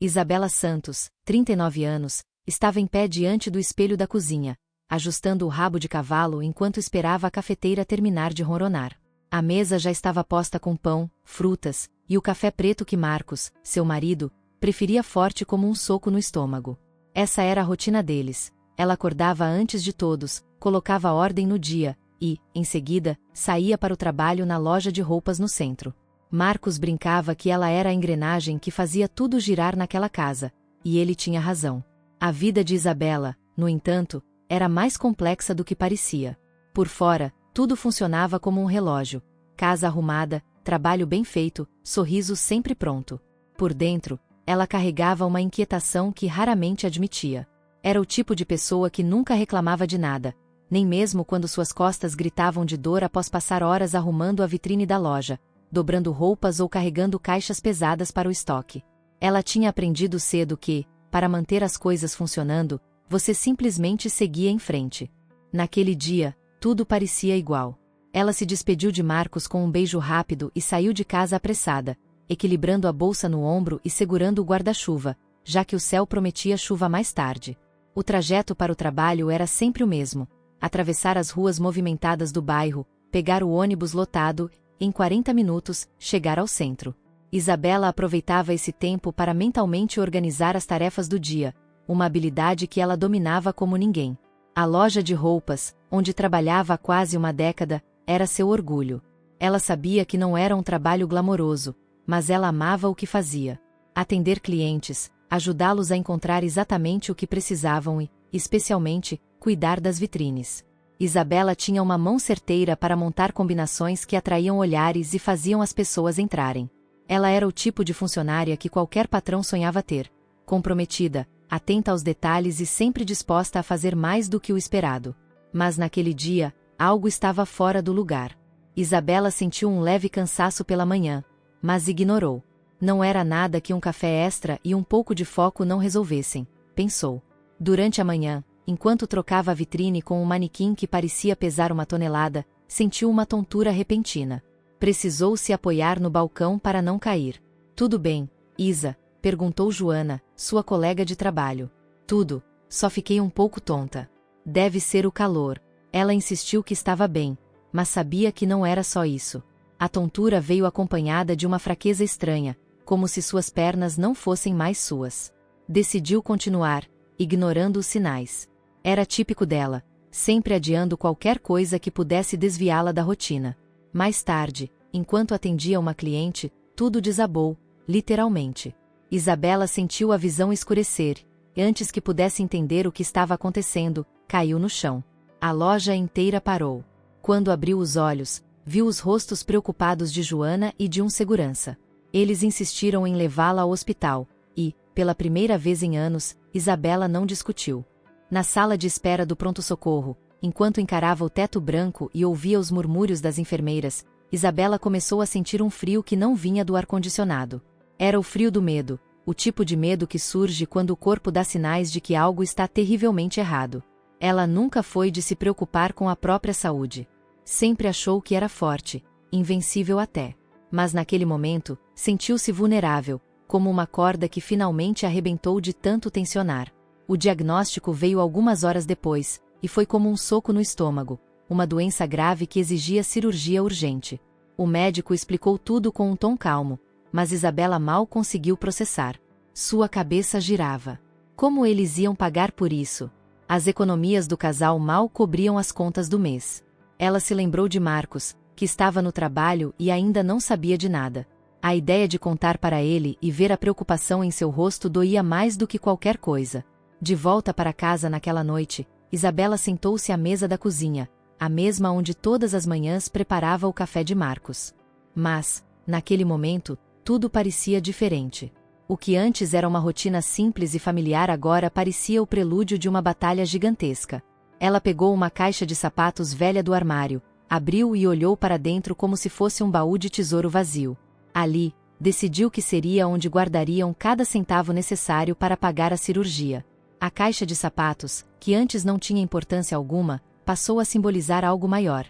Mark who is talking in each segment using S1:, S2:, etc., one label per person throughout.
S1: Isabela Santos, 39 anos, estava em pé diante do espelho da cozinha, ajustando o rabo de cavalo enquanto esperava a cafeteira terminar de ronronar. A mesa já estava posta com pão, frutas, e o café preto que Marcos, seu marido, preferia forte como um soco no estômago. Essa era a rotina deles. Ela acordava antes de todos, colocava ordem no dia, e, em seguida, saía para o trabalho na loja de roupas no centro. Marcos brincava que ela era a engrenagem que fazia tudo girar naquela casa, e ele tinha razão. A vida de Isabela, no entanto, era mais complexa do que parecia. Por fora, tudo funcionava como um relógio. Casa arrumada, trabalho bem feito, sorriso sempre pronto. Por dentro, ela carregava uma inquietação que raramente admitia. Era o tipo de pessoa que nunca reclamava de nada, nem mesmo quando suas costas gritavam de dor após passar horas arrumando a vitrine da loja, dobrando roupas ou carregando caixas pesadas para o estoque. Ela tinha aprendido cedo que, para manter as coisas funcionando, você simplesmente seguia em frente. Naquele dia, tudo parecia igual. Ela se despediu de Marcos com um beijo rápido e saiu de casa apressada, equilibrando a bolsa no ombro e segurando o guarda-chuva, já que o céu prometia chuva mais tarde. O trajeto para o trabalho era sempre o mesmo: atravessar as ruas movimentadas do bairro, pegar o ônibus lotado e, em 40 minutos, chegar ao centro. Isabela aproveitava esse tempo para mentalmente organizar as tarefas do dia, uma habilidade que ela dominava como ninguém. A loja de roupas, onde trabalhava há quase uma década, era seu orgulho. Ela sabia que não era um trabalho glamouroso, mas ela amava o que fazia. Atender clientes, ajudá-los a encontrar exatamente o que precisavam e, especialmente, cuidar das vitrines. Isabela tinha uma mão certeira para montar combinações que atraíam olhares e faziam as pessoas entrarem. Ela era o tipo de funcionária que qualquer patrão sonhava ter. Comprometida, atenta aos detalhes e sempre disposta a fazer mais do que o esperado. Mas naquele dia, algo estava fora do lugar. Isabela sentiu um leve cansaço pela manhã, mas ignorou. Não era nada que um café extra e um pouco de foco não resolvessem, pensou. Durante a manhã, enquanto trocava a vitrine com um manequim que parecia pesar 1 tonelada, sentiu uma tontura repentina. Precisou se apoiar no balcão para não cair. "Tudo bem, Isa?", perguntou Joana, sua colega de trabalho. "Tudo, só fiquei um pouco tonta." "Deve ser o calor." Ela insistiu que estava bem, mas sabia que não era só isso. A tontura veio acompanhada de uma fraqueza estranha, como se suas pernas não fossem mais suas. Decidiu continuar, ignorando os sinais. Era típico dela, sempre adiando qualquer coisa que pudesse desviá-la da rotina. Mais tarde, enquanto atendia uma cliente, tudo desabou, literalmente. Isabela sentiu a visão escurecer, e antes que pudesse entender o que estava acontecendo, caiu no chão. A loja inteira parou. Quando abriu os olhos, viu os rostos preocupados de Joana e de um segurança. Eles insistiram em levá-la ao hospital, e, pela primeira vez em anos, Isabela não discutiu. Na sala de espera do pronto-socorro, enquanto encarava o teto branco e ouvia os murmúrios das enfermeiras, Isabela começou a sentir um frio que não vinha do ar-condicionado. Era o frio do medo, o tipo de medo que surge quando o corpo dá sinais de que algo está terrivelmente errado. Ela nunca foi de se preocupar com a própria saúde. Sempre achou que era forte, invencível até. Mas naquele momento, sentiu-se vulnerável, como uma corda que finalmente arrebentou de tanto tensionar. O diagnóstico veio algumas horas depois, e foi como um soco no estômago, uma doença grave que exigia cirurgia urgente. O médico explicou tudo com um tom calmo, mas Isabela mal conseguiu processar. Sua cabeça girava. Como eles iam pagar por isso? As economias do casal mal cobriam as contas do mês. Ela se lembrou de Marcos, que estava no trabalho e ainda não sabia de nada. A ideia de contar para ele e ver a preocupação em seu rosto doía mais do que qualquer coisa. De volta para casa naquela noite, Isabela sentou-se à mesa da cozinha, a mesma onde todas as manhãs preparava o café de Marcos. Mas, naquele momento, tudo parecia diferente. O que antes era uma rotina simples e familiar agora parecia o prelúdio de uma batalha gigantesca. Ela pegou uma caixa de sapatos velha do armário, abriu e olhou para dentro como se fosse um baú de tesouro vazio. Ali, decidiu que seria onde guardariam cada centavo necessário para pagar a cirurgia. A caixa de sapatos, que antes não tinha importância alguma, passou a simbolizar algo maior.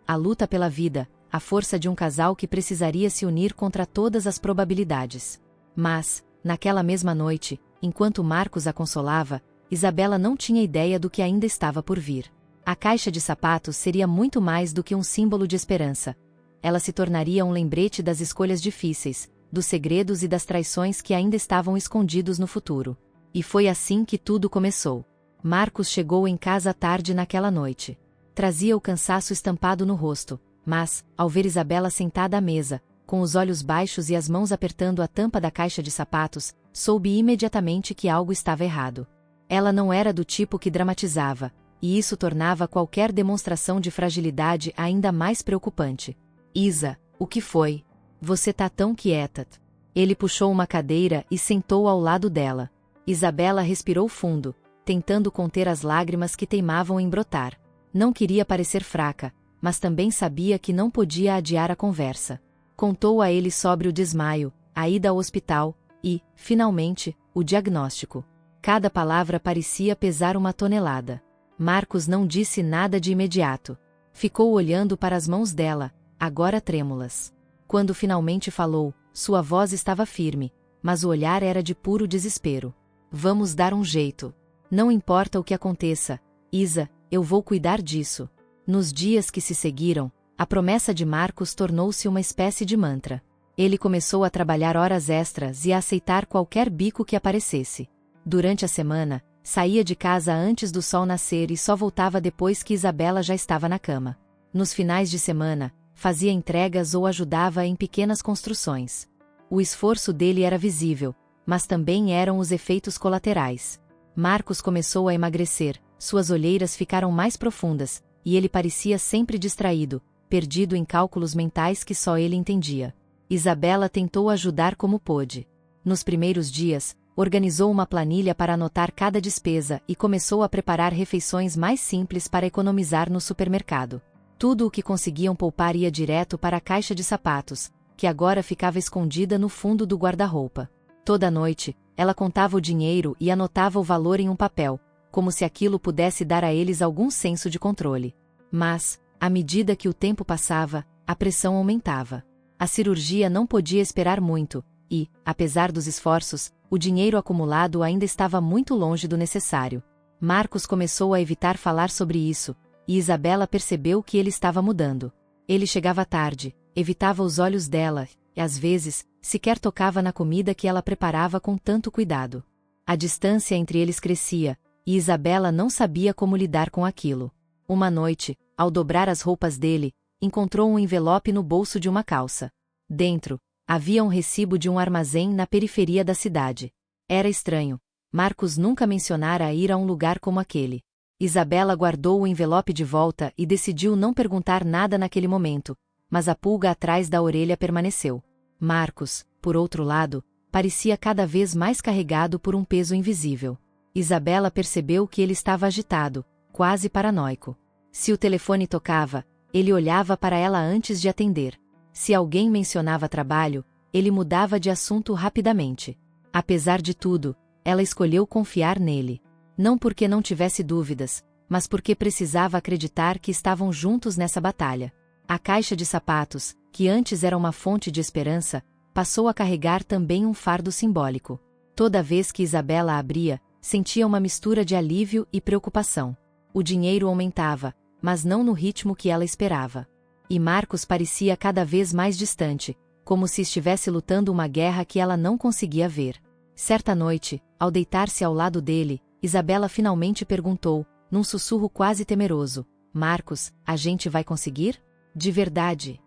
S1: A luta pela vida, a força de um casal que precisaria se unir contra todas as probabilidades. Mas, Naquela mesma noite, enquanto Marcos a consolava, Isabela não tinha ideia do que ainda estava por vir. A caixa de sapatos seria muito mais do que um símbolo de esperança. Ela se tornaria um lembrete das escolhas difíceis, dos segredos e das traições que ainda estavam escondidos no futuro. E foi assim que tudo começou. Marcos chegou em casa tarde naquela noite. Trazia o cansaço estampado no rosto, mas, ao ver Isabela sentada à mesa, com os olhos baixos e as mãos apertando a tampa da caixa de sapatos, soube imediatamente que algo estava errado. Ela não era do tipo que dramatizava, e isso tornava qualquer demonstração de fragilidade ainda mais preocupante. Isa, o que foi? Você tá tão quieta. Ele puxou uma cadeira e sentou ao lado dela. Isabela respirou fundo, tentando conter as lágrimas que teimavam em brotar. Não queria parecer fraca, mas também sabia que não podia adiar a conversa. Contou a ele sobre o desmaio, a ida ao hospital e, finalmente, o diagnóstico. Cada palavra parecia pesar uma tonelada. Marcos não disse nada de imediato. Ficou olhando para as mãos dela, agora trêmulas. Quando finalmente falou, sua voz estava firme, mas o olhar era de puro desespero. Vamos dar um jeito. Não importa o que aconteça, Isa, eu vou cuidar disso. Nos dias que se seguiram, a promessa de Marcos tornou-se uma espécie de mantra. Ele começou a trabalhar horas extras e a aceitar qualquer bico que aparecesse. Durante a semana, saía de casa antes do sol nascer e só voltava depois que Isabela já estava na cama. Nos finais de semana, fazia entregas ou ajudava em pequenas construções. O esforço dele era visível, mas também eram os efeitos colaterais. Marcos começou a emagrecer, suas olheiras ficaram mais profundas, e ele parecia sempre distraído, perdido em cálculos mentais que só ele entendia. Isabela tentou ajudar como pôde. Nos primeiros dias, organizou uma planilha para anotar cada despesa e começou a preparar refeições mais simples para economizar no supermercado. Tudo o que conseguiam poupar ia direto para a caixa de sapatos, que agora ficava escondida no fundo do guarda-roupa. Toda noite, ela contava o dinheiro e anotava o valor em um papel, como se aquilo pudesse dar a eles algum senso de controle. Mas, à medida que o tempo passava, a pressão aumentava. A cirurgia não podia esperar muito, e, apesar dos esforços, o dinheiro acumulado ainda estava muito longe do necessário. Marcos começou a evitar falar sobre isso, e Isabela percebeu que ele estava mudando. Ele chegava tarde, evitava os olhos dela, e às vezes, sequer tocava na comida que ela preparava com tanto cuidado. A distância entre eles crescia, e Isabela não sabia como lidar com aquilo. Uma noite, ao dobrar as roupas dele, encontrou um envelope no bolso de uma calça. Dentro, havia um recibo de um armazém na periferia da cidade. Era estranho. Marcos nunca mencionara ir a um lugar como aquele. Isabela guardou o envelope de volta e decidiu não perguntar nada naquele momento, mas a pulga atrás da orelha permaneceu. Marcos, por outro lado, parecia cada vez mais carregado por um peso invisível. Isabela percebeu que ele estava agitado, quase paranoico. Se o telefone tocava, ele olhava para ela antes de atender. Se alguém mencionava trabalho, ele mudava de assunto rapidamente. Apesar de tudo, ela escolheu confiar nele. Não porque não tivesse dúvidas, mas porque precisava acreditar que estavam juntos nessa batalha. A caixa de sapatos, que antes era uma fonte de esperança, passou a carregar também um fardo simbólico. Toda vez que Isabela a abria, sentia uma mistura de alívio e preocupação. O dinheiro aumentava, mas não no ritmo que ela esperava. E Marcos parecia cada vez mais distante, como se estivesse lutando uma guerra que ela não conseguia ver. Certa noite, ao deitar-se ao lado dele, Isabela finalmente perguntou, num sussurro quase temeroso: Marcos, a gente vai conseguir? De verdade?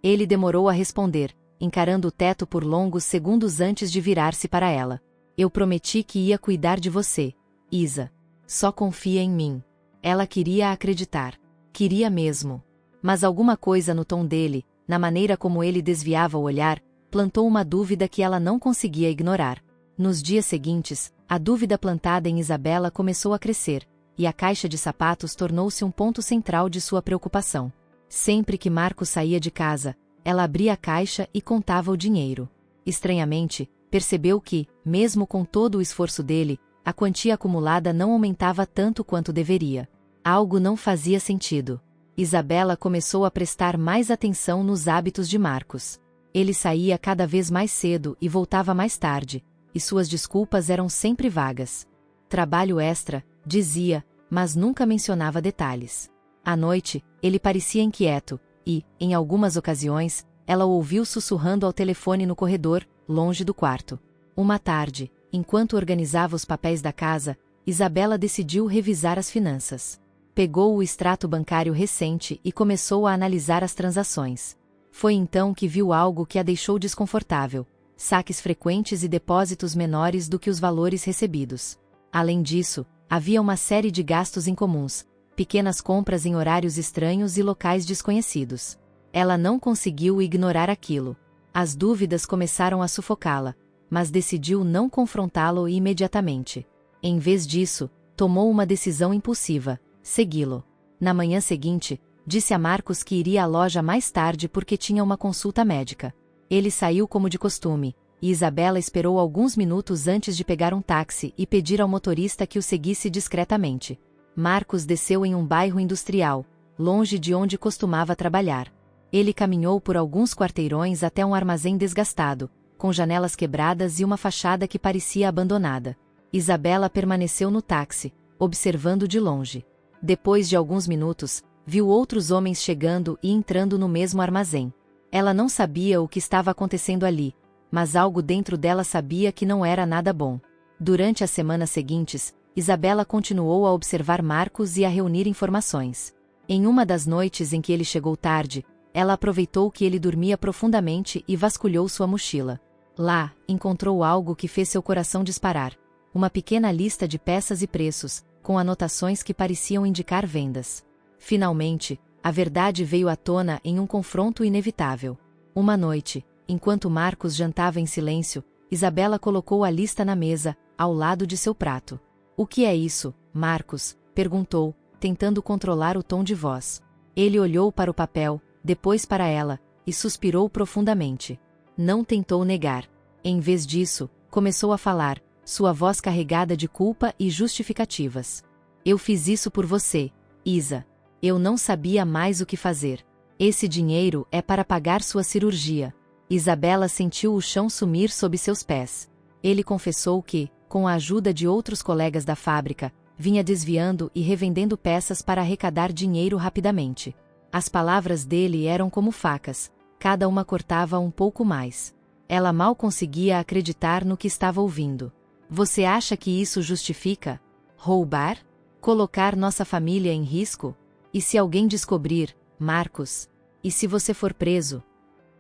S1: Ele demorou a responder, encarando o teto por longos segundos antes de virar-se para ela. Eu prometi que ia cuidar de você, Isa. Só confia em mim. Ela queria acreditar. Queria mesmo. Mas alguma coisa no tom dele, na maneira como ele desviava o olhar, plantou uma dúvida que ela não conseguia ignorar. Nos dias seguintes, a dúvida plantada em Isabela começou a crescer, e a caixa de sapatos tornou-se um ponto central de sua preocupação. Sempre que Marcos saía de casa, ela abria a caixa e contava o dinheiro. Estranhamente, percebeu que, mesmo com todo o esforço dele, a quantia acumulada não aumentava tanto quanto deveria. Algo não fazia sentido. Isabela começou a prestar mais atenção nos hábitos de Marcos. Ele saía cada vez mais cedo e voltava mais tarde, e suas desculpas eram sempre vagas. Trabalho extra, dizia, mas nunca mencionava detalhes. À noite, ele parecia inquieto, e, em algumas ocasiões, ela o ouviu sussurrando ao telefone no corredor, longe do quarto. Uma tarde, enquanto organizava os papéis da casa, Isabela decidiu revisar as finanças. Pegou o extrato bancário recente e começou a analisar as transações. Foi então que viu algo que a deixou desconfortável: saques frequentes e depósitos menores do que os valores recebidos. Além disso, havia uma série de gastos incomuns, pequenas compras em horários estranhos e locais desconhecidos. Ela não conseguiu ignorar aquilo. As dúvidas começaram a sufocá-la, mas decidiu não confrontá-lo imediatamente. Em vez disso, tomou uma decisão impulsiva: segui-lo. Na manhã seguinte, disse a Marcos que iria à loja mais tarde porque tinha uma consulta médica. Ele saiu como de costume, e Isabela esperou alguns minutos antes de pegar um táxi e pedir ao motorista que o seguisse discretamente. Marcos desceu em um bairro industrial, longe de onde costumava trabalhar. Ele caminhou por alguns quarteirões até um armazém desgastado, com janelas quebradas e uma fachada que parecia abandonada. Isabela permaneceu no táxi, observando de longe. Depois de alguns minutos, viu outros homens chegando e entrando no mesmo armazém. Ela não sabia o que estava acontecendo ali, mas algo dentro dela sabia que não era nada bom. Durante as semanas seguintes, Isabela continuou a observar Marcos e a reunir informações. Em uma das noites em que ele chegou tarde, ela aproveitou que ele dormia profundamente e vasculhou sua mochila. Lá, encontrou algo que fez seu coração disparar: uma pequena lista de peças e preços, com anotações que pareciam indicar vendas. Finalmente, a verdade veio à tona em um confronto inevitável. Uma noite, enquanto Marcos jantava em silêncio, Isabela colocou a lista na mesa, ao lado de seu prato. "O que é isso, Marcos?" perguntou, tentando controlar o tom de voz. Ele olhou para o papel, depois para ela, e suspirou profundamente. Não tentou negar. Em vez disso, começou a falar, sua voz carregada de culpa e justificativas. "Eu fiz isso por você, Isa. Eu não sabia mais o que fazer. Esse dinheiro é para pagar sua cirurgia." Isabela sentiu o chão sumir sob seus pés. Ele confessou que, com a ajuda de outros colegas da fábrica, vinha desviando e revendendo peças para arrecadar dinheiro rapidamente. As palavras dele eram como facas, cada uma cortava um pouco mais. Ela mal conseguia acreditar no que estava ouvindo. "Você acha que isso justifica? Roubar? Colocar nossa família em risco? E se alguém descobrir, Marcos? E se você for preso?"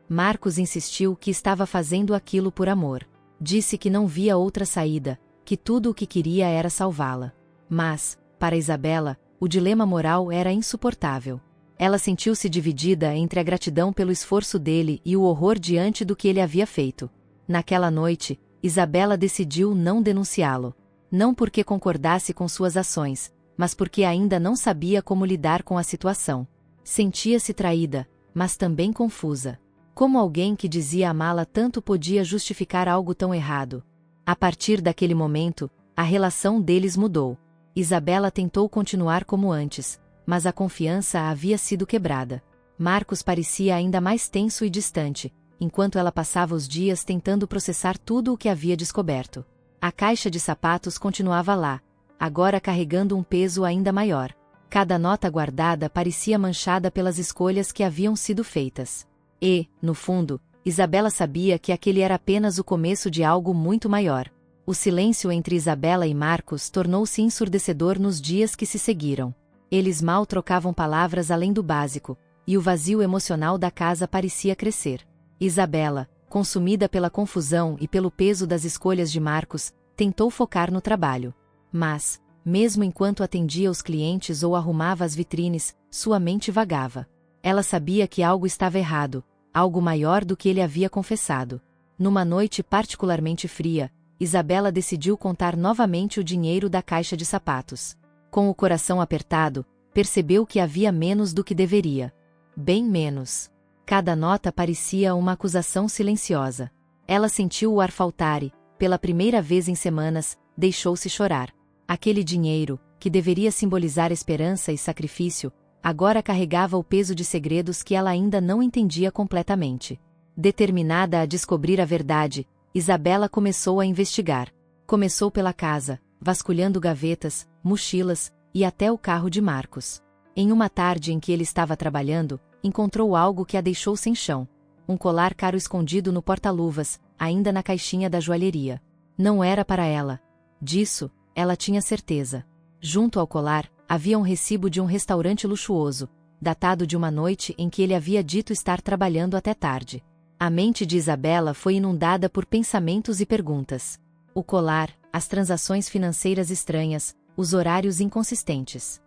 S1: Marcos insistiu que estava fazendo aquilo por amor. Disse que não via outra saída, que tudo o que queria era salvá-la. Mas, para Isabela, o dilema moral era insuportável. Ela sentiu-se dividida entre a gratidão pelo esforço dele e o horror diante do que ele havia feito. Naquela noite, Isabela decidiu não denunciá-lo. Não porque concordasse com suas ações, mas porque ainda não sabia como lidar com a situação. Sentia-se traída, mas também confusa. Como alguém que dizia amá-la tanto podia justificar algo tão errado? A partir daquele momento, a relação deles mudou. Isabela tentou continuar como antes, mas a confiança havia sido quebrada. Marcos parecia ainda mais tenso e distante, enquanto ela passava os dias tentando processar tudo o que havia descoberto. A caixa de sapatos continuava lá, agora carregando um peso ainda maior. Cada nota guardada parecia manchada pelas escolhas que haviam sido feitas. E, no fundo, Isabela sabia que aquele era apenas o começo de algo muito maior. O silêncio entre Isabela e Marcos tornou-se ensurdecedor nos dias que se seguiram. Eles mal trocavam palavras além do básico, e o vazio emocional da casa parecia crescer. Isabela, consumida pela confusão e pelo peso das escolhas de Marcos, tentou focar no trabalho. Mas, mesmo enquanto atendia os clientes ou arrumava as vitrines, sua mente vagava. Ela sabia que algo estava errado, algo maior do que ele havia confessado. Numa noite particularmente fria, Isabela decidiu contar novamente o dinheiro da caixa de sapatos. Com o coração apertado, percebeu que havia menos do que deveria. Bem menos. Cada nota parecia uma acusação silenciosa. Ela sentiu o ar faltar e, pela primeira vez em semanas, deixou-se chorar. Aquele dinheiro, que deveria simbolizar esperança e sacrifício, agora carregava o peso de segredos que ela ainda não entendia completamente. Determinada a descobrir a verdade, Isabela começou a investigar. Começou pela casa, vasculhando gavetas, mochilas e até o carro de Marcos. Em uma tarde em que ele estava trabalhando, encontrou algo que a deixou sem chão. Um colar caro escondido no porta-luvas, ainda na caixinha da joalheria. Não era para ela. Disso, ela tinha certeza. Junto ao colar, havia um recibo de um restaurante luxuoso, datado de uma noite em que ele havia dito estar trabalhando até tarde. A mente de Isabela foi inundada por pensamentos e perguntas. O colar, as transações financeiras estranhas, os horários inconsistentes.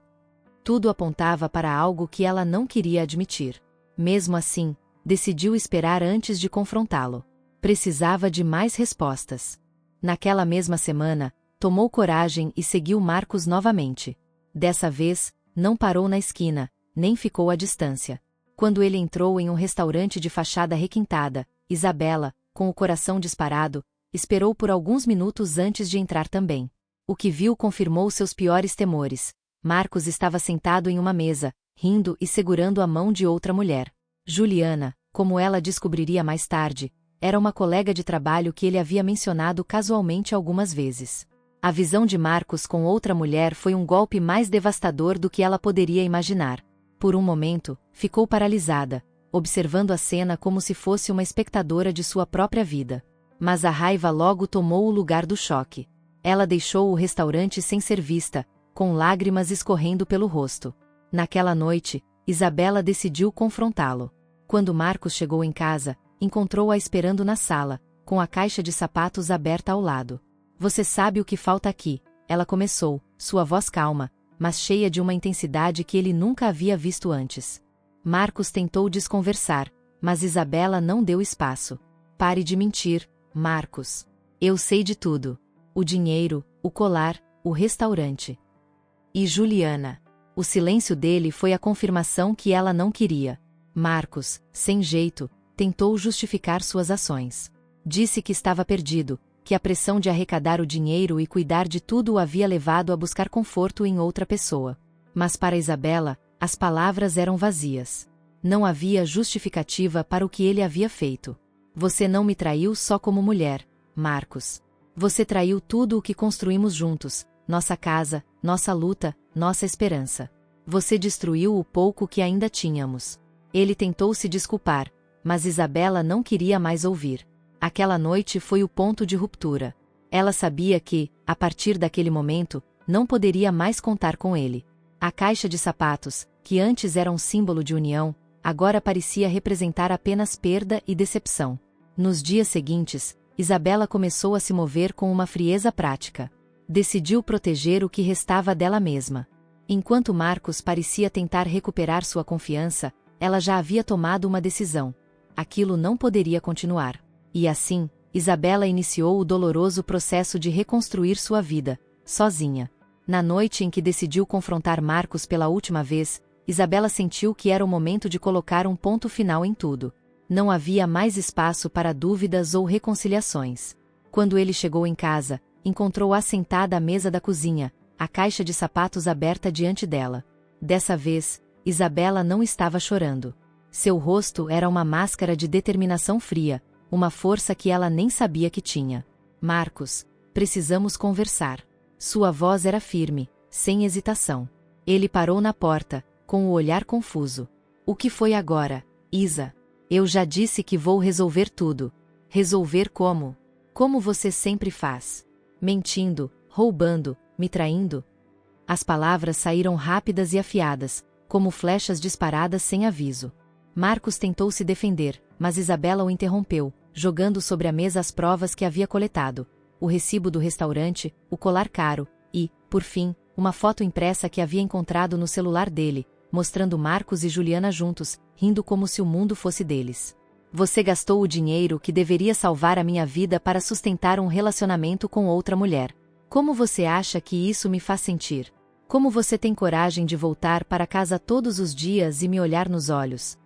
S1: Tudo apontava para algo que ela não queria admitir. Mesmo assim, decidiu esperar antes de confrontá-lo. Precisava de mais respostas. Naquela mesma semana, tomou coragem e seguiu Marcos novamente. Dessa vez, não parou na esquina, nem ficou à distância. Quando ele entrou em um restaurante de fachada requintada, Isabela, com o coração disparado, esperou por alguns minutos antes de entrar também. O que viu confirmou seus piores temores. Marcos estava sentado em uma mesa, rindo e segurando a mão de outra mulher. Juliana, como ela descobriria mais tarde, era uma colega de trabalho que ele havia mencionado casualmente algumas vezes. A visão de Marcos com outra mulher foi um golpe mais devastador do que ela poderia imaginar. Por um momento, ficou paralisada, observando a cena como se fosse uma espectadora de sua própria vida. Mas a raiva logo tomou o lugar do choque. Ela deixou o restaurante sem ser vista, com lágrimas escorrendo pelo rosto. Naquela noite, Isabela decidiu confrontá-lo. Quando Marcos chegou em casa, encontrou-a esperando na sala, com a caixa de sapatos aberta ao lado. "Você sabe o que falta aqui", ela começou, sua voz calma, mas cheia de uma intensidade que ele nunca havia visto antes. Marcos tentou desconversar, mas Isabela não deu espaço. "Pare de mentir, Marcos. Eu sei de tudo. O dinheiro, o colar, o restaurante. E Juliana." O silêncio dele foi a confirmação que ela não queria. Marcos, sem jeito, tentou justificar suas ações. Disse que estava perdido, que a pressão de arrecadar o dinheiro e cuidar de tudo o havia levado a buscar conforto em outra pessoa. Mas para Isabela, as palavras eram vazias. Não havia justificativa para o que ele havia feito. "Você não me traiu só como mulher, Marcos. Você traiu tudo o que construímos juntos, nossa casa, nossa luta, nossa esperança. Você destruiu o pouco que ainda tínhamos." Ele tentou se desculpar, mas Isabela não queria mais ouvir. Aquela noite foi o ponto de ruptura. Ela sabia que, a partir daquele momento, não poderia mais contar com ele. A caixa de sapatos, que antes era um símbolo de união, agora parecia representar apenas perda e decepção. Nos dias seguintes, Isabela começou a se mover com uma frieza prática. Decidiu proteger o que restava dela mesma. Enquanto Marcos parecia tentar recuperar sua confiança, ela já havia tomado uma decisão. Aquilo não poderia continuar. E assim, Isabela iniciou o doloroso processo de reconstruir sua vida, sozinha. Na noite em que decidiu confrontar Marcos pela última vez, Isabela sentiu que era o momento de colocar um ponto final em tudo. Não havia mais espaço para dúvidas ou reconciliações. Quando ele chegou em casa, encontrou-a sentada à mesa da cozinha, a caixa de sapatos aberta diante dela. Dessa vez, Isabela não estava chorando. Seu rosto era uma máscara de determinação fria, uma força que ela nem sabia que tinha. "Marcos, precisamos conversar." Sua voz era firme, sem hesitação. Ele parou na porta, com o olhar confuso. "O que foi agora, Isa? Eu já disse que vou resolver tudo." "Resolver como? Como você sempre faz. Mentindo, roubando, me traindo." As palavras saíram rápidas e afiadas, como flechas disparadas sem aviso. Marcos tentou se defender, mas Isabela o interrompeu, jogando sobre a mesa as provas que havia coletado: o recibo do restaurante, o colar caro e, por fim, uma foto impressa que havia encontrado no celular dele, mostrando Marcos e Juliana juntos, rindo como se o mundo fosse deles. "Você gastou o dinheiro que deveria salvar a minha vida para sustentar um relacionamento com outra mulher. Como você acha que isso me faz sentir? Como você tem coragem de voltar para casa todos os dias e me olhar nos olhos?"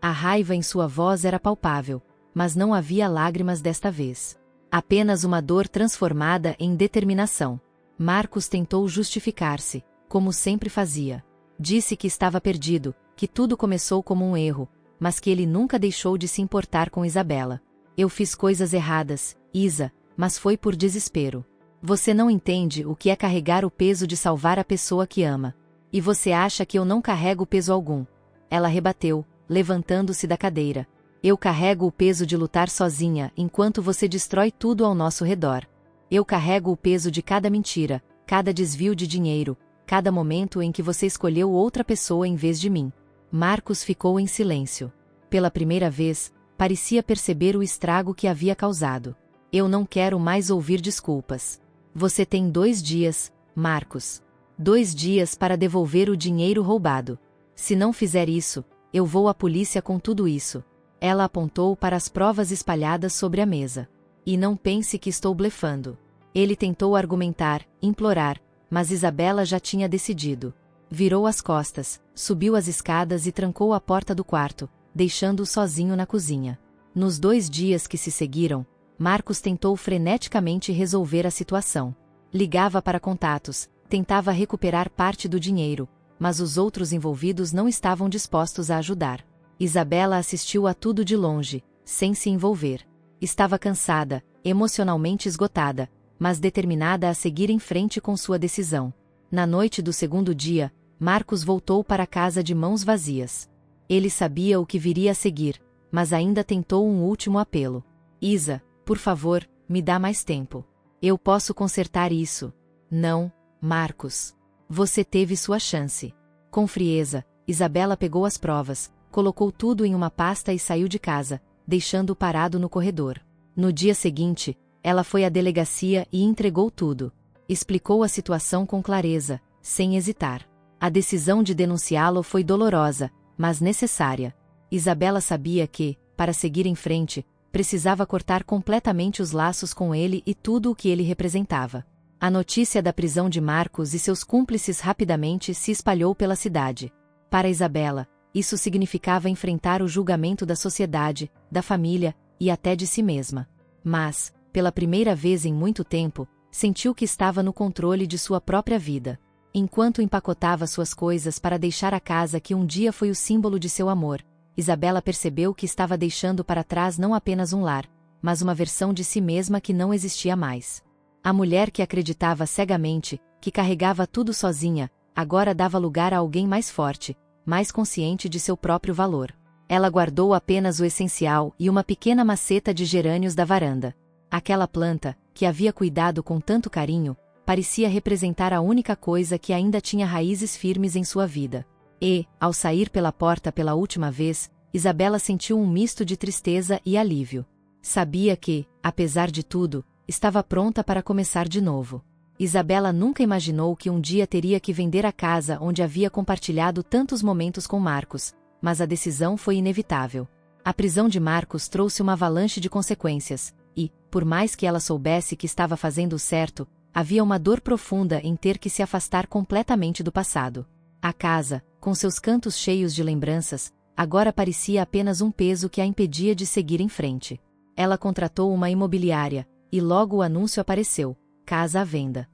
S1: A raiva em sua voz era palpável, mas não havia lágrimas desta vez. Apenas uma dor transformada em determinação. Marcos tentou justificar-se, como sempre fazia. Disse que estava perdido, que tudo começou como um erro, mas que ele nunca deixou de se importar com Isabela. "Eu fiz coisas erradas, Isa, mas foi por desespero. Você não entende o que é carregar o peso de salvar a pessoa que ama. E você acha que eu não carrego peso algum. Ela rebateu, levantando-se da cadeira. Eu carrego o peso de lutar sozinha enquanto você destrói tudo ao nosso redor. Eu carrego o peso de cada mentira, cada desvio de dinheiro, cada momento em que você escolheu outra pessoa em vez de mim. Marcos ficou em silêncio. Pela primeira vez, parecia perceber o estrago que havia causado. Eu não quero mais ouvir desculpas. Você tem 2 dias, Marcos. 2 dias para devolver o dinheiro roubado. Se não fizer isso, eu vou à polícia com tudo isso. Ela apontou para as provas espalhadas sobre a mesa. E não pense que estou blefando. Ele tentou argumentar, implorar, mas Isabela já tinha decidido. Virou as costas, subiu as escadas e trancou a porta do quarto, deixando-o sozinho na cozinha. Nos 2 dias que se seguiram, Marcos tentou freneticamente resolver a situação. Ligava para contatos, tentava recuperar parte do dinheiro, mas os outros envolvidos não estavam dispostos a ajudar. Isabela assistiu a tudo de longe, sem se envolver. Estava cansada, emocionalmente esgotada, mas determinada a seguir em frente com sua decisão. Na noite do 2º dia, Marcos voltou para casa de mãos vazias. Ele sabia o que viria a seguir, mas ainda tentou um último apelo. Isa, por favor, me dá mais tempo. Eu posso consertar isso. Não, Marcos. Você teve sua chance. Com frieza, Isabela pegou as provas, colocou tudo em uma pasta e saiu de casa, deixando-o parado no corredor. No dia seguinte, ela foi à delegacia e entregou tudo. Explicou a situação com clareza, sem hesitar. A decisão de denunciá-lo foi dolorosa, mas necessária. Isabela sabia que, para seguir em frente, precisava cortar completamente os laços com ele e tudo o que ele representava. A notícia da prisão de Marcos e seus cúmplices rapidamente se espalhou pela cidade. Para Isabela, isso significava enfrentar o julgamento da sociedade, da família e até de si mesma. Mas, pela primeira vez em muito tempo, sentiu que estava no controle de sua própria vida. Enquanto empacotava suas coisas para deixar a casa que um dia foi o símbolo de seu amor, Isabela percebeu que estava deixando para trás não apenas um lar, mas uma versão de si mesma que não existia mais. A mulher que acreditava cegamente, que carregava tudo sozinha, agora dava lugar a alguém mais forte, mais consciente de seu próprio valor. Ela guardou apenas o essencial e uma pequena maceta de gerânios da varanda. Aquela planta, que havia cuidado com tanto carinho, parecia representar a única coisa que ainda tinha raízes firmes em sua vida. E, ao sair pela porta pela última vez, Isabela sentiu um misto de tristeza e alívio. Sabia que, apesar de tudo, estava pronta para começar de novo. Isabela nunca imaginou que um dia teria que vender a casa onde havia compartilhado tantos momentos com Marcos, mas a decisão foi inevitável. A prisão de Marcos trouxe uma avalanche de consequências, e, por mais que ela soubesse que estava fazendo o certo, havia uma dor profunda em ter que se afastar completamente do passado. A casa, com seus cantos cheios de lembranças, agora parecia apenas um peso que a impedia de seguir em frente. Ela contratou uma imobiliária, e logo o anúncio apareceu: casa à venda.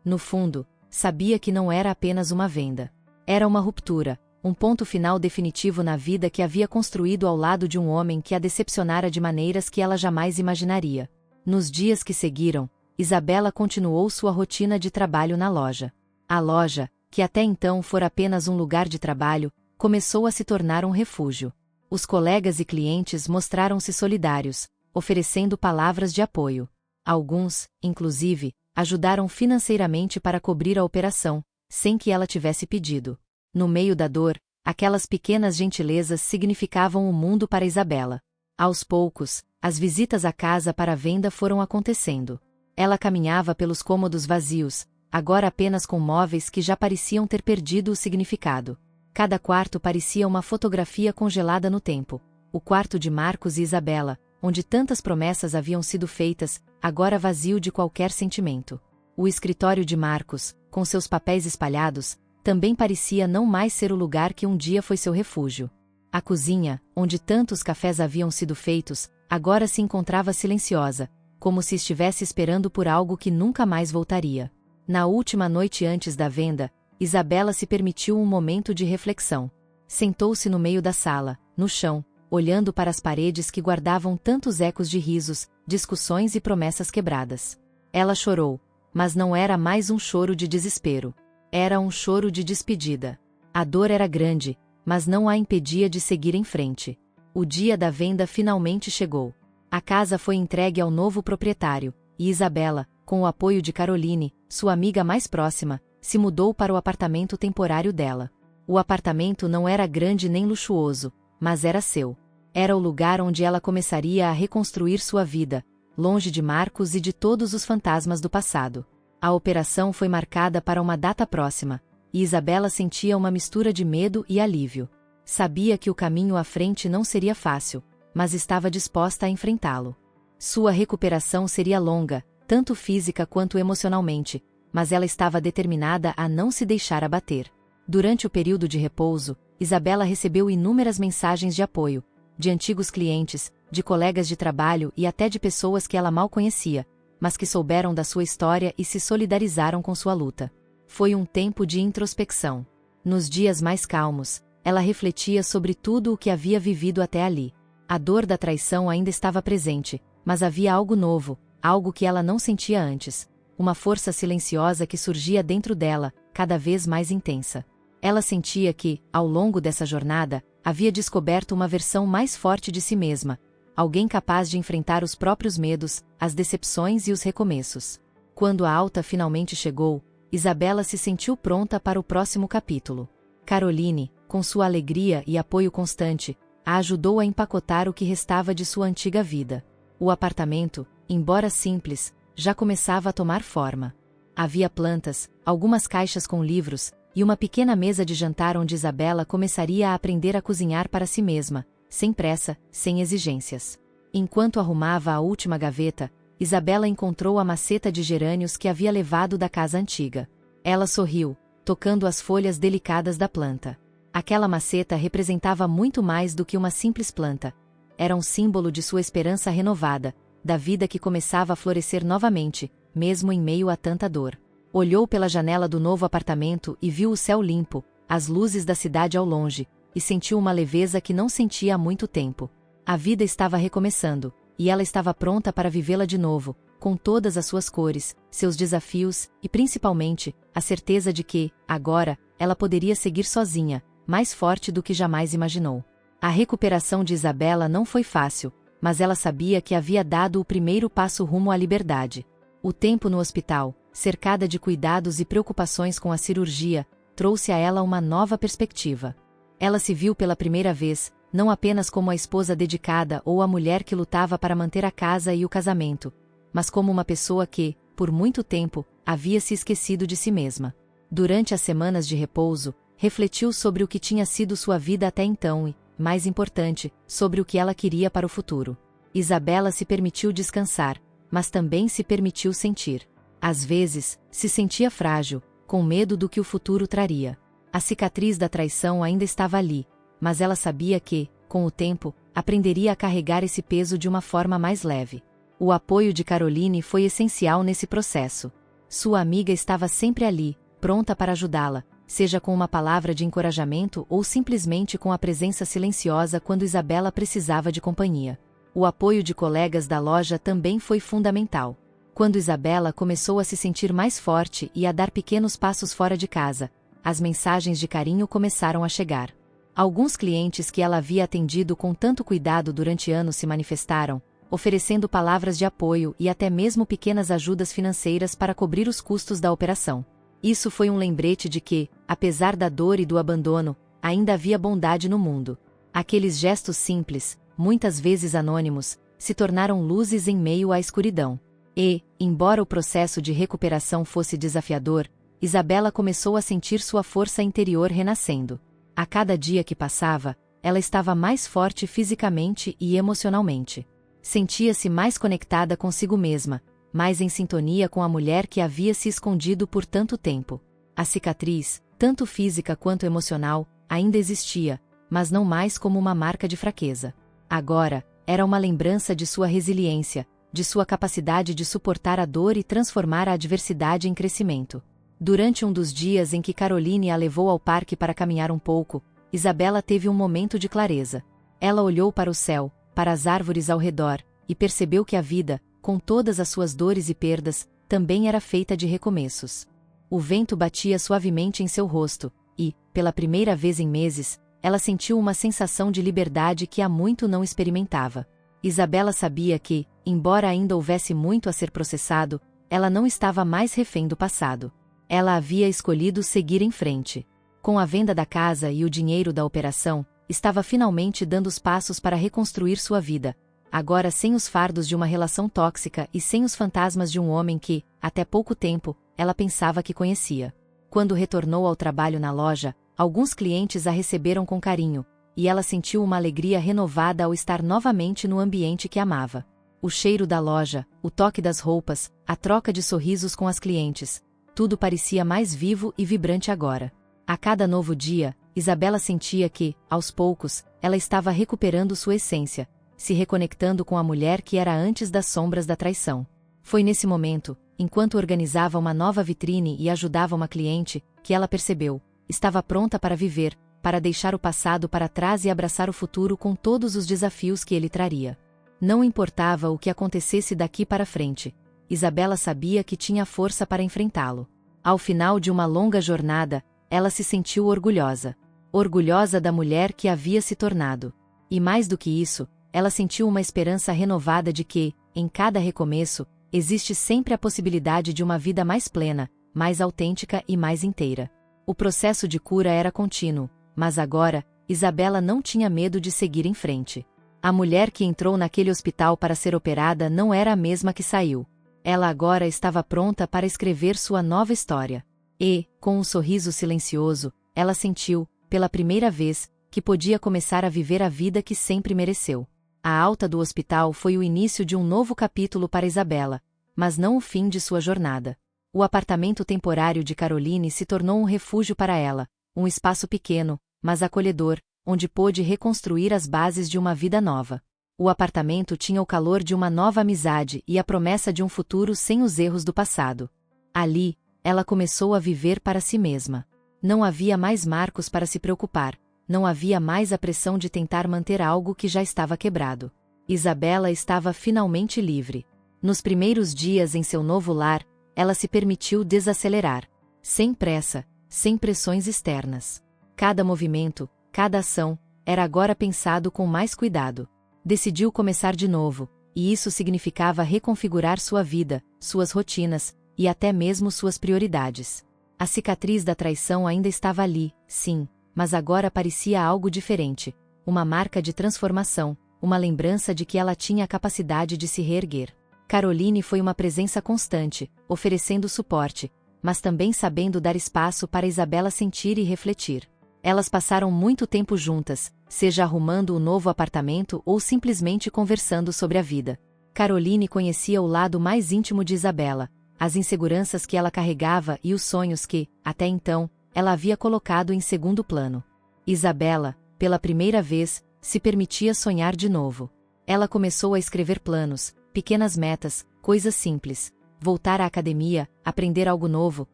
S1: No fundo, sabia que não era apenas uma venda. Era uma ruptura, um ponto final definitivo na vida que havia construído ao lado de um homem que a decepcionara de maneiras que ela jamais imaginaria. Nos dias que seguiram, Isabela continuou sua rotina de trabalho na loja. A loja, que até então fora apenas um lugar de trabalho, começou a se tornar um refúgio. Os colegas e clientes mostraram-se solidários, oferecendo palavras de apoio. Alguns, inclusive, ajudaram financeiramente para cobrir a operação, sem que ela tivesse pedido. No meio da dor, aquelas pequenas gentilezas significavam o mundo para Isabela. Aos poucos, as visitas à casa para venda foram acontecendo. Ela caminhava pelos cômodos vazios, agora apenas com móveis que já pareciam ter perdido o significado. Cada quarto parecia uma fotografia congelada no tempo. O quarto de Marcos e Isabela, onde tantas promessas haviam sido feitas, agora vazio de qualquer sentimento. O escritório de Marcos, com seus papéis espalhados, também parecia não mais ser o lugar que um dia foi seu refúgio. A cozinha, onde tantos cafés haviam sido feitos, agora se encontrava silenciosa, como se estivesse esperando por algo que nunca mais voltaria. Na última noite antes da venda, Isabela se permitiu um momento de reflexão. Sentou-se no meio da sala, no chão, olhando para as paredes que guardavam tantos ecos de risos, discussões e promessas quebradas. Ela chorou, mas não era mais um choro de desespero. Era um choro de despedida. A dor era grande, mas não a impedia de seguir em frente. O dia da venda finalmente chegou. A casa foi entregue ao novo proprietário, e Isabela, com o apoio de Caroline, sua amiga mais próxima, se mudou para o apartamento temporário dela. O apartamento não era grande nem luxuoso, mas era seu. Era o lugar onde ela começaria a reconstruir sua vida, longe de Marcos e de todos os fantasmas do passado. A operação foi marcada para uma data próxima, e Isabela sentia uma mistura de medo e alívio. Sabia que o caminho à frente não seria fácil, mas estava disposta a enfrentá-lo. Sua recuperação seria longa, tanto física quanto emocionalmente, mas ela estava determinada a não se deixar abater. Durante o período de repouso, Isabela recebeu inúmeras mensagens de apoio, de antigos clientes, de colegas de trabalho e até de pessoas que ela mal conhecia, mas que souberam da sua história e se solidarizaram com sua luta. Foi um tempo de introspecção. Nos dias mais calmos, ela refletia sobre tudo o que havia vivido até ali. A dor da traição ainda estava presente, mas havia algo novo, algo que ela não sentia antes. Uma força silenciosa que surgia dentro dela, cada vez mais intensa. Ela sentia que, ao longo dessa jornada, havia descoberto uma versão mais forte de si mesma, alguém capaz de enfrentar os próprios medos, as decepções e os recomeços. Quando a alta finalmente chegou, Isabela se sentiu pronta para o próximo capítulo. Caroline, com sua alegria e apoio constante, a ajudou a empacotar o que restava de sua antiga vida. O apartamento, embora simples, já começava a tomar forma. Havia plantas, algumas caixas com livros, e uma pequena mesa de jantar onde Isabela começaria a aprender a cozinhar para si mesma, sem pressa, sem exigências. Enquanto arrumava a última gaveta, Isabela encontrou a maceta de gerânios que havia levado da casa antiga. Ela sorriu, tocando as folhas delicadas da planta. Aquela maceta representava muito mais do que uma simples planta. Era um símbolo de sua esperança renovada, da vida que começava a florescer novamente, mesmo em meio a tanta dor. Olhou pela janela do novo apartamento e viu o céu limpo, as luzes da cidade ao longe, e sentiu uma leveza que não sentia há muito tempo. A vida estava recomeçando, e ela estava pronta para vivê-la de novo, com todas as suas cores, seus desafios, e principalmente, a certeza de que, agora, ela poderia seguir sozinha, mais forte do que jamais imaginou. A recuperação de Isabela não foi fácil, mas ela sabia que havia dado o primeiro passo rumo à liberdade. O tempo no hospital, cercada de cuidados e preocupações com a cirurgia, trouxe a ela uma nova perspectiva. Ela se viu pela primeira vez, não apenas como a esposa dedicada ou a mulher que lutava para manter a casa e o casamento, mas como uma pessoa que, por muito tempo, havia se esquecido de si mesma. Durante as semanas de repouso, refletiu sobre o que tinha sido sua vida até então e, mais importante, sobre o que ela queria para o futuro. Isabela se permitiu descansar, mas também se permitiu sentir. Às vezes, se sentia frágil, com medo do que o futuro traria. A cicatriz da traição ainda estava ali, mas ela sabia que, com o tempo, aprenderia a carregar esse peso de uma forma mais leve. O apoio de Caroline foi essencial nesse processo. Sua amiga estava sempre ali, pronta para ajudá-la, seja com uma palavra de encorajamento ou simplesmente com a presença silenciosa quando Isabela precisava de companhia. O apoio de colegas da loja também foi fundamental. Quando Isabela começou a se sentir mais forte e a dar pequenos passos fora de casa, as mensagens de carinho começaram a chegar. Alguns clientes que ela havia atendido com tanto cuidado durante anos se manifestaram, oferecendo palavras de apoio e até mesmo pequenas ajudas financeiras para cobrir os custos da operação. Isso foi um lembrete de que, apesar da dor e do abandono, ainda havia bondade no mundo. Aqueles gestos simples, muitas vezes anônimos, se tornaram luzes em meio à escuridão. E, embora o processo de recuperação fosse desafiador, Isabela começou a sentir sua força interior renascendo. A cada dia que passava, ela estava mais forte fisicamente e emocionalmente. Sentia-se mais conectada consigo mesma, mais em sintonia com a mulher que havia se escondido por tanto tempo. A cicatriz, tanto física quanto emocional, ainda existia, mas não mais como uma marca de fraqueza. Agora, era uma lembrança de sua resiliência, de sua capacidade de suportar a dor e transformar a adversidade em crescimento. Durante um dos dias em que Caroline a levou ao parque para caminhar um pouco, Isabela teve um momento de clareza. Ela olhou para o céu, para as árvores ao redor, e percebeu que a vida, com todas as suas dores e perdas, também era feita de recomeços. O vento batia suavemente em seu rosto, e, pela primeira vez em meses, ela sentiu uma sensação de liberdade que há muito não experimentava. Isabela sabia que, embora ainda houvesse muito a ser processado, ela não estava mais refém do passado. Ela havia escolhido seguir em frente. Com a venda da casa e o dinheiro da operação, estava finalmente dando os passos para reconstruir sua vida, agora sem os fardos de uma relação tóxica e sem os fantasmas de um homem que, até pouco tempo, ela pensava que conhecia. Quando retornou ao trabalho na loja, alguns clientes a receberam com carinho, e ela sentiu uma alegria renovada ao estar novamente no ambiente que amava. O cheiro da loja, o toque das roupas, a troca de sorrisos com as clientes, tudo parecia mais vivo e vibrante agora. A cada novo dia, Isabela sentia que, aos poucos, ela estava recuperando sua essência, se reconectando com a mulher que era antes das sombras da traição. Foi nesse momento, enquanto organizava uma nova vitrine e ajudava uma cliente, que ela percebeu, estava pronta para viver, para deixar o passado para trás e abraçar o futuro com todos os desafios que ele traria. Não importava o que acontecesse daqui para frente, Isabela sabia que tinha força para enfrentá-lo. Ao final de uma longa jornada, ela se sentiu orgulhosa. Orgulhosa da mulher que havia se tornado. E mais do que isso, ela sentiu uma esperança renovada de que, em cada recomeço, existe sempre a possibilidade de uma vida mais plena, mais autêntica e mais inteira. O processo de cura era contínuo, mas agora, Isabela não tinha medo de seguir em frente. A mulher que entrou naquele hospital para ser operada não era a mesma que saiu. Ela agora estava pronta para escrever sua nova história. E, com um sorriso silencioso, ela sentiu, pela primeira vez, que podia começar a viver a vida que sempre mereceu. A alta do hospital foi o início de um novo capítulo para Isabela, mas não o fim de sua jornada. O apartamento temporário de Caroline se tornou um refúgio para ela, um espaço pequeno, mas acolhedor, onde pôde reconstruir as bases de uma vida nova. O apartamento tinha o calor de uma nova amizade e a promessa de um futuro sem os erros do passado. Ali, ela começou a viver para si mesma. Não havia mais Marcos para se preocupar, não havia mais a pressão de tentar manter algo que já estava quebrado. Isabela estava finalmente livre. Nos primeiros dias em seu novo lar, ela se permitiu desacelerar. Sem pressa, sem pressões externas. Cada movimento, cada ação, era agora pensado com mais cuidado. Decidiu começar de novo, e isso significava reconfigurar sua vida, suas rotinas, e até mesmo suas prioridades. A cicatriz da traição ainda estava ali, sim, mas agora parecia algo diferente, uma marca de transformação, uma lembrança de que ela tinha a capacidade de se reerguer. Caroline foi uma presença constante, oferecendo suporte, mas também sabendo dar espaço para Isabela sentir e refletir. Elas passaram muito tempo juntas, seja arrumando o novo apartamento ou simplesmente conversando sobre a vida. Caroline conhecia o lado mais íntimo de Isabela, as inseguranças que ela carregava e os sonhos que, até então, ela havia colocado em segundo plano. Isabela, pela primeira vez, se permitia sonhar de novo. Ela começou a escrever planos, pequenas metas, coisas simples. Voltar à academia, aprender algo novo,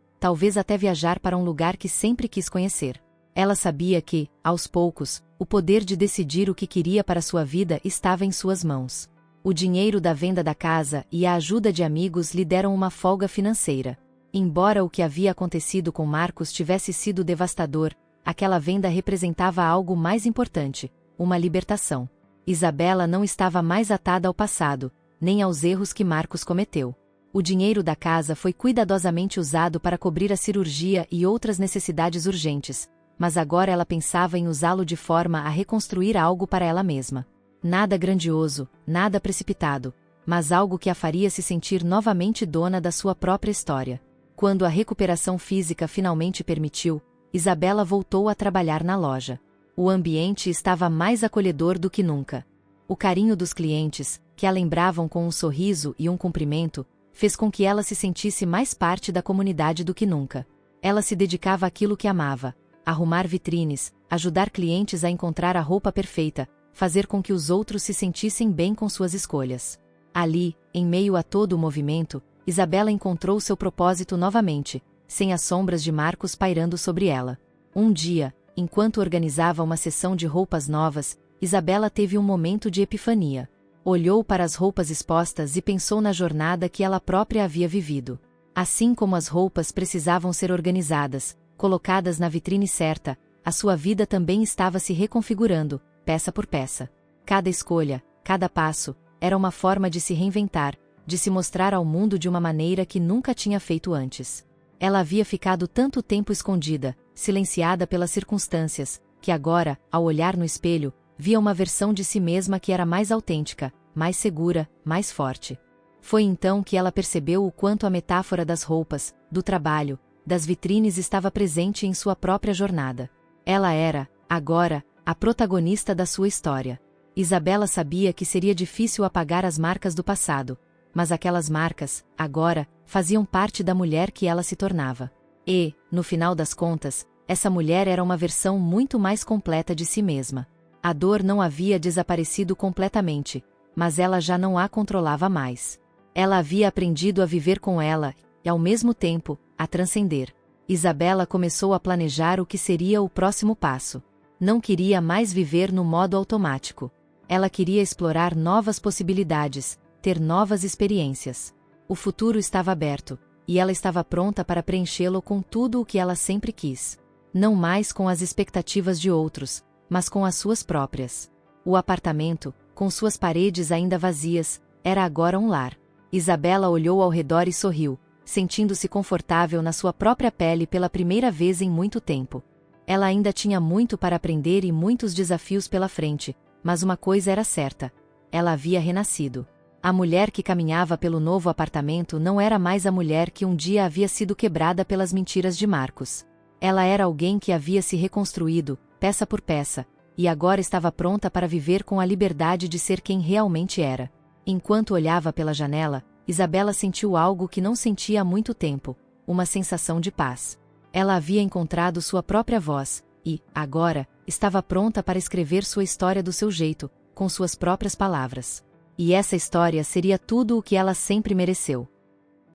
S1: talvez até viajar para um lugar que sempre quis conhecer. Ela sabia que, aos poucos, o poder de decidir o que queria para sua vida estava em suas mãos. O dinheiro da venda da casa e a ajuda de amigos lhe deram uma folga financeira. Embora o que havia acontecido com Marcos tivesse sido devastador, aquela venda representava algo mais importante, uma libertação. Isabela não estava mais atada ao passado, nem aos erros que Marcos cometeu. O dinheiro da casa foi cuidadosamente usado para cobrir a cirurgia e outras necessidades urgentes, mas agora ela pensava em usá-lo de forma a reconstruir algo para ela mesma. Nada grandioso, nada precipitado, mas algo que a faria se sentir novamente dona da sua própria história. Quando a recuperação física finalmente permitiu, Isabela voltou a trabalhar na loja. O ambiente estava mais acolhedor do que nunca. O carinho dos clientes, que a lembravam com um sorriso e um cumprimento, fez com que ela se sentisse mais parte da comunidade do que nunca. Ela se dedicava àquilo que amava: arrumar vitrines, ajudar clientes a encontrar a roupa perfeita, fazer com que os outros se sentissem bem com suas escolhas. Ali, em meio a todo o movimento, Isabela encontrou seu propósito novamente, sem as sombras de Marcos pairando sobre ela. Um dia, enquanto organizava uma seção de roupas novas, Isabela teve um momento de epifania. Olhou para as roupas expostas e pensou na jornada que ela própria havia vivido. Assim como as roupas precisavam ser organizadas, colocadas na vitrine certa, a sua vida também estava se reconfigurando, peça por peça. Cada escolha, cada passo, era uma forma de se reinventar, de se mostrar ao mundo de uma maneira que nunca tinha feito antes. Ela havia ficado tanto tempo escondida, silenciada pelas circunstâncias, que agora, ao olhar no espelho, via uma versão de si mesma que era mais autêntica, mais segura, mais forte. Foi então que ela percebeu o quanto a metáfora das roupas, do trabalho, das vitrines estava presente em sua própria jornada. Ela era, agora, a protagonista da sua história. Isabela sabia que seria difícil apagar as marcas do passado, mas aquelas marcas, agora, faziam parte da mulher que ela se tornava. E, no final das contas, essa mulher era uma versão muito mais completa de si mesma. A dor não havia desaparecido completamente, mas ela já não a controlava mais. Ela havia aprendido a viver com ela, e ao mesmo tempo, a transcender. Isabela começou a planejar o que seria o próximo passo. Não queria mais viver no modo automático. Ela queria explorar novas possibilidades, ter novas experiências. O futuro estava aberto, e ela estava pronta para preenchê-lo com tudo o que ela sempre quis. Não mais com as expectativas de outros, mas com as suas próprias. O apartamento, com suas paredes ainda vazias, era agora um lar. Isabela olhou ao redor e sorriu, sentindo-se confortável na sua própria pele pela primeira vez em muito tempo. Ela ainda tinha muito para aprender e muitos desafios pela frente, mas uma coisa era certa: ela havia renascido. A mulher que caminhava pelo novo apartamento não era mais a mulher que um dia havia sido quebrada pelas mentiras de Marcos. Ela era alguém que havia se reconstruído, peça por peça, e agora estava pronta para viver com a liberdade de ser quem realmente era. Enquanto olhava pela janela, Isabela sentiu algo que não sentia há muito tempo, uma sensação de paz. Ela havia encontrado sua própria voz, e, agora, estava pronta para escrever sua história do seu jeito, com suas próprias palavras. E essa história seria tudo o que ela sempre mereceu.